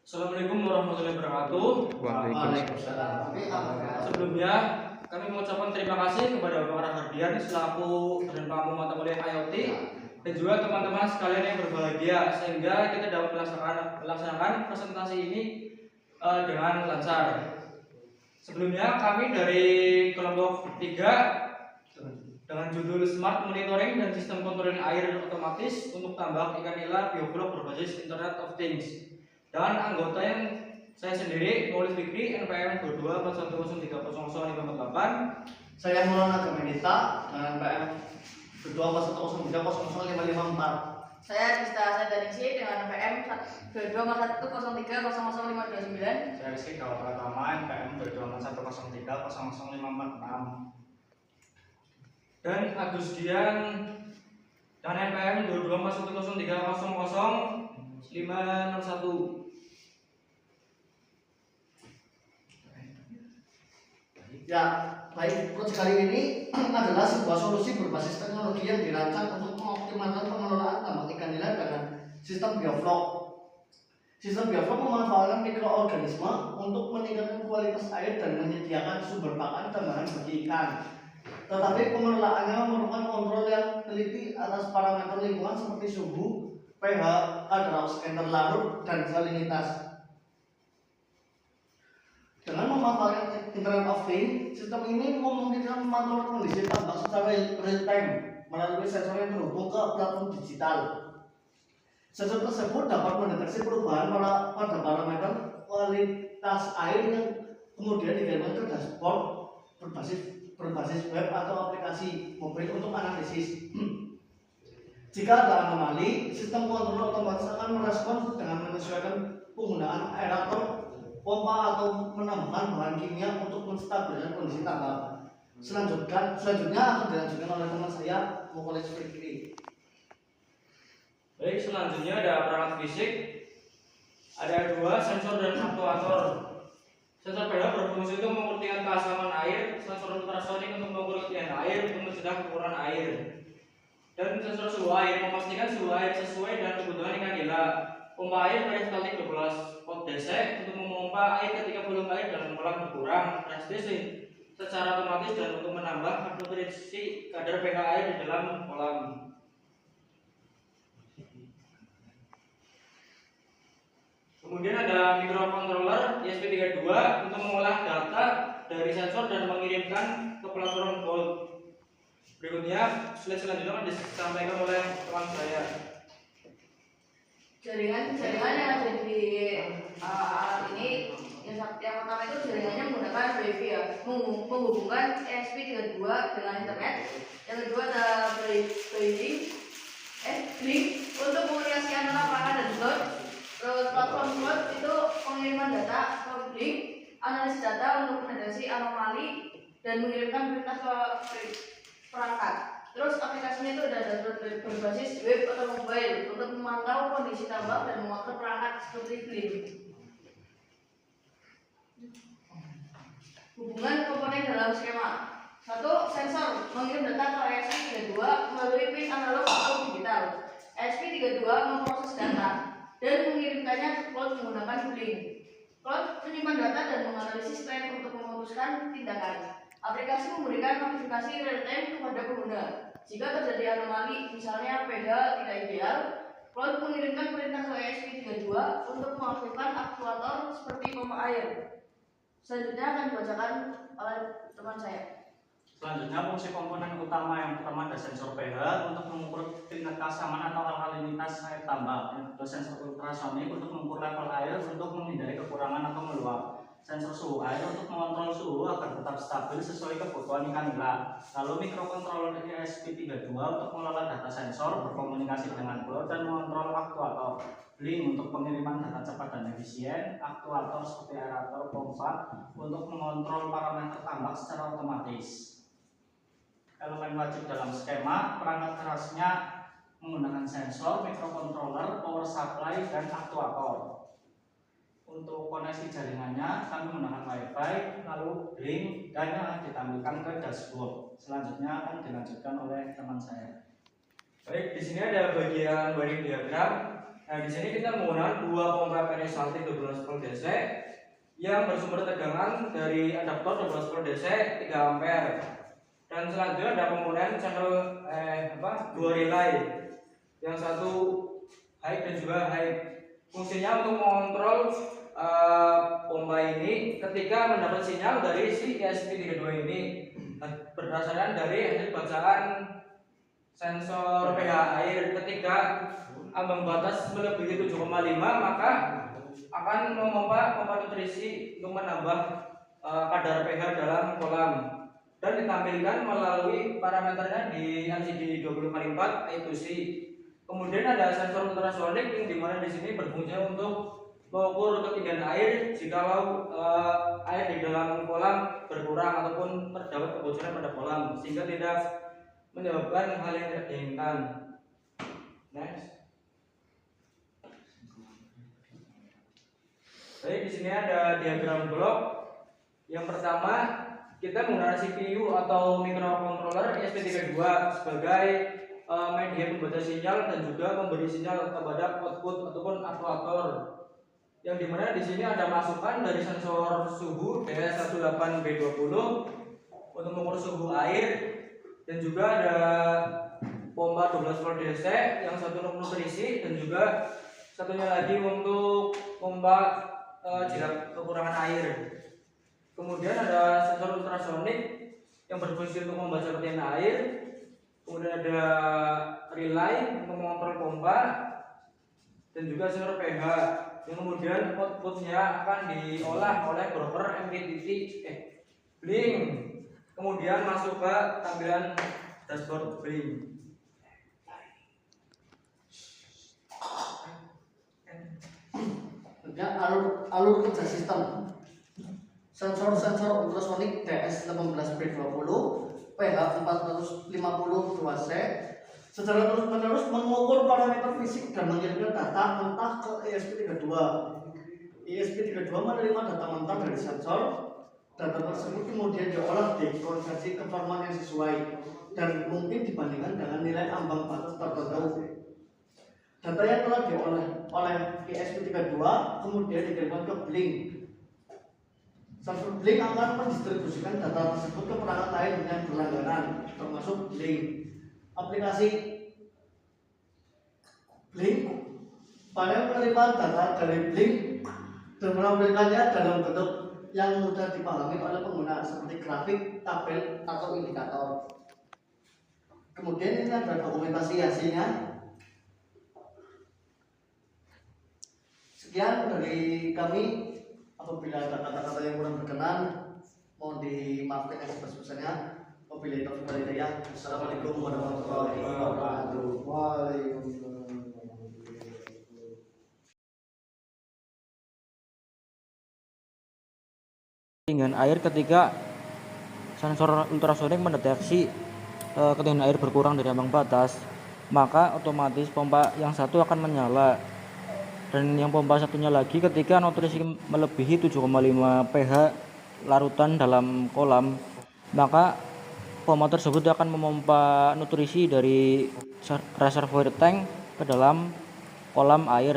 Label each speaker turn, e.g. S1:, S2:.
S1: Assalamualaikum warahmatullahi wabarakatuh.
S2: Waalaikumsalam.
S1: Sebelumnya kami mengucapkan terima kasih kepada Bapak Rahardian selaku dan Pak mata kuliah IoT dan juga teman-teman sekalian yang berbahagia sehingga kita dapat melaksanakan presentasi ini dengan lancar. Sebelumnya kami dari kelompok 3 dengan judul Smart Monitoring dan Sistem Kontrol Air Otomatis untuk tambak ikan nila bioflok berbasis Internet of Things. Dan anggota yang saya sendiri, Maulid Fikri, NPM 2241030058.
S2: Saya Maulana Gaminita dengan NPM 2241030054.
S3: Saya Dista Sadarisi dengan NPM 224103000529.
S4: Saya Rizky Kawal Pratama, NPM 224103000546.
S1: Dan Agusdian dan NPM 224103000501.
S2: Ya, baik. Proyek kali ini adalah sebuah solusi berbasis teknologi yang dirancang untuk mengoptimalkan pengelolaan tambak ikan nila dengan sistem bioflok. Sistem bioflok memanfaatkan mikroorganisme untuk meningkatkan kualitas air dan menyediakan sumber pakan tambahan bagi ikan. Tetapi pengelolaannya memerlukan kontrol yang teliti atas parameter lingkungan seperti suhu, pH, kadar oksigen larut, dan salinitas. Dengan memanfaatkan Internet of Things, sistem ini memungkinkan memantau kondisi tambak secara real time melalui sensor yang terhubung ke platform digital. Sensor tersebut dapat mendeteksi perubahan pada parameter kualitas air yang kemudian dikirimkan ke dashboard berbasis web atau aplikasi mobil untuk analisis. Jika ada anomali, sistem kontrol otomatis akan merespons dengan menyesuaikan penggunaan aerator, pompa atau menambahkan bahan kimia untuk menstabilkan kondisi tambak. Selanjutnya akan dilanjutkan oleh teman saya, Maulid Fikri.
S1: Baik, selanjutnya ada perangkat fisik. Ada 2 sensor dan aktuator. Sensor pH berfungsi untuk mengukur tingkat keasaman air, sensor ultrasonik untuk mengukur ketinggian air untuk mencegah kekurangan air. Dan sensor suhu air memastikan suhu air sesuai dengan kebutuhan ikan nila. Pompa air peristatik 12 volt DC untuk memompa air ketika volume air dalam kolam berkurang drastis secara otomatis dan untuk menambah nutrisi kadar pH air di dalam kolam. Kemudian ada microcontroller ESP32 untuk mengolah data dari sensor dan mengirimkan ke platform Bolt. Berikutnya, slide selanjutnya akan disampaikan oleh teman saya.
S3: Jaringan yang ada di alat ini yang pertama itu jaringannya menggunakan WiFi ya, menghubungkan ESP32 dengan internet. Yang kedua ada link untuk komunikasi antara perangkat dan slot. Terus platform slot itu pengiriman data ke link, analisis data untuk mendeteksi anomali dan mengirimkan perintah ke perangkat. Terus aplikasinya itu ada berbasis web atau mobile untuk memantau kondisi tambak dan mengatur perangkat seperti Blink. Hubungan komponen dalam skema. 1. Sensor mengirim data ke ESP32 melalui pin analog atau digital. ESP32 memproses data dan mengirimkannya ke cloud menggunakan Blink. Cloud menyimpan data dan menganalisis tren untuk memutuskan tindakan. Aplikasi memberikan notifikasi real time kepada pengguna. Jika terjadi anomali, misalnya pH tidak ideal, cloud mengirimkan perintah ke ESP32 untuk mengaktifkan aktuator seperti pompa air. Selanjutnya akan dibacakan oleh teman saya.
S4: Selanjutnya, fungsi komponen utama yang pertama ada sensor pH untuk mengukur tingkat keasaman atau alkalinitas air tambak. Yang kedua, sensor ultrasonik untuk mengukur level air untuk menghindari kekurangan atau meluap. Sensor suhu air untuk mengontrol suhu agar tetap stabil sesuai kebutuhan ikan nila. Lalu mikrokontroler ESP32 untuk mengelola data sensor, berkomunikasi dengan cloud dan mengontrol aktuator. Link untuk pengiriman data cepat dan efisien, aktuator seperti aerator, pompa untuk mengontrol parameter tambak secara otomatis. Elemen wajib dalam skema, perangkat kerasnya menggunakan sensor, mikrokontroler, power supply, dan aktuator. Untuk koneksi jaringannya kami menggunakan WiFi, lalu link dan yang akan ditampilkan ke dashboard. Selanjutnya akan dilanjutkan oleh teman saya.
S1: Baik, di sini ada bagian wiring diagram. Nah, di sini kita menggunakan dua pompa peristaltik 12 volt DC yang bersumber tegangan dari adaptor 12 volt DC 3 ampere. Dan selanjutnya ada komponen channel dua relay, yang satu high dan juga high. Fungsinya untuk mengontrol pompa ini ketika mendapat sinyal dari si ESP32 ini berdasarkan dari hasil bacaan sensor pH air. Ketika ambang batas melebihi 7,5 maka akan memompa pompa nutrisi untuk menambah kadar pH dalam kolam, dan ditampilkan melalui parameternya di LCD 20x4 I2C. Kemudian ada sensor ultrasonik yang dimana di sini berfungsi untuk mengukur ketinggian air jikalau air di dalam kolam berkurang ataupun terdapat kebocoran pada kolam, sehingga tidak menyebabkan hal yang tidak diinginkan. Next. Jadi di sini ada diagram blok. Yang pertama, kita menggunakan CPU atau microcontroller ESP32 sebagai media pembaca sinyal dan juga memberi sinyal kepada output ataupun aktuator. Yang dimana di sini ada masukan dari sensor suhu DS18B20 untuk mengukur suhu air, dan juga ada pompa 12 volt DC yang satu untuk nutrisi dan juga satunya lagi untuk pompa jika kekurangan air. Kemudian ada sensor ultrasonik yang berfungsi untuk membaca ketinggian air. Kemudian ada relay untuk mengontrol pompa dan juga sensor pH, yang kemudian outputnya akan diolah oleh broker MPPT Blink, kemudian masuk ke tampilan dashboard Blink.
S2: Ya, alur kerja sistem sensor ultrasonik DS18B20 pH 450 2C secara terus-menerus mengukur parameter fisik dan mengirimkan data mentah ke ESP32. ESP32 menerima data mentah dari sensor. Data tersebut kemudian diolah dikonversi ke format yang sesuai dan mungkin dibandingkan dengan nilai ambang batas tertentu. Data yang telah diolah oleh ESP32 kemudian dikirimkan ke Blink. Server Blink akan mendistribusikan data tersebut ke perangkat lain yang berlangganan, termasuk Blink. Aplikasi Blink panel menerima data dari Blink dan menampilkannya dalam bentuk yang mudah dipahami oleh pengguna seperti grafik, tabel, atau indikator. Kemudian ini ada dokumentasi hasilnya. Sekian dari kami. Apabila ada kata-kata yang kurang berkenan, mohon dimaafkan yang sebesar-besarnya. Wabillahi taufiq wal hidayah. Assalamualaikum warahmatullahi wabarakatuh. Waalaikumsalam.
S1: Ketinggian air ketika sensor ultrasonik mendeteksi ketinggian air berkurang dari ambang batas, maka otomatis pompa yang satu akan menyala, dan yang pompa satunya lagi ketika nutrisi melebihi 7,5 pH larutan dalam kolam, maka pompa tersebut akan memompa nutrisi dari reservoir tank ke dalam kolam air.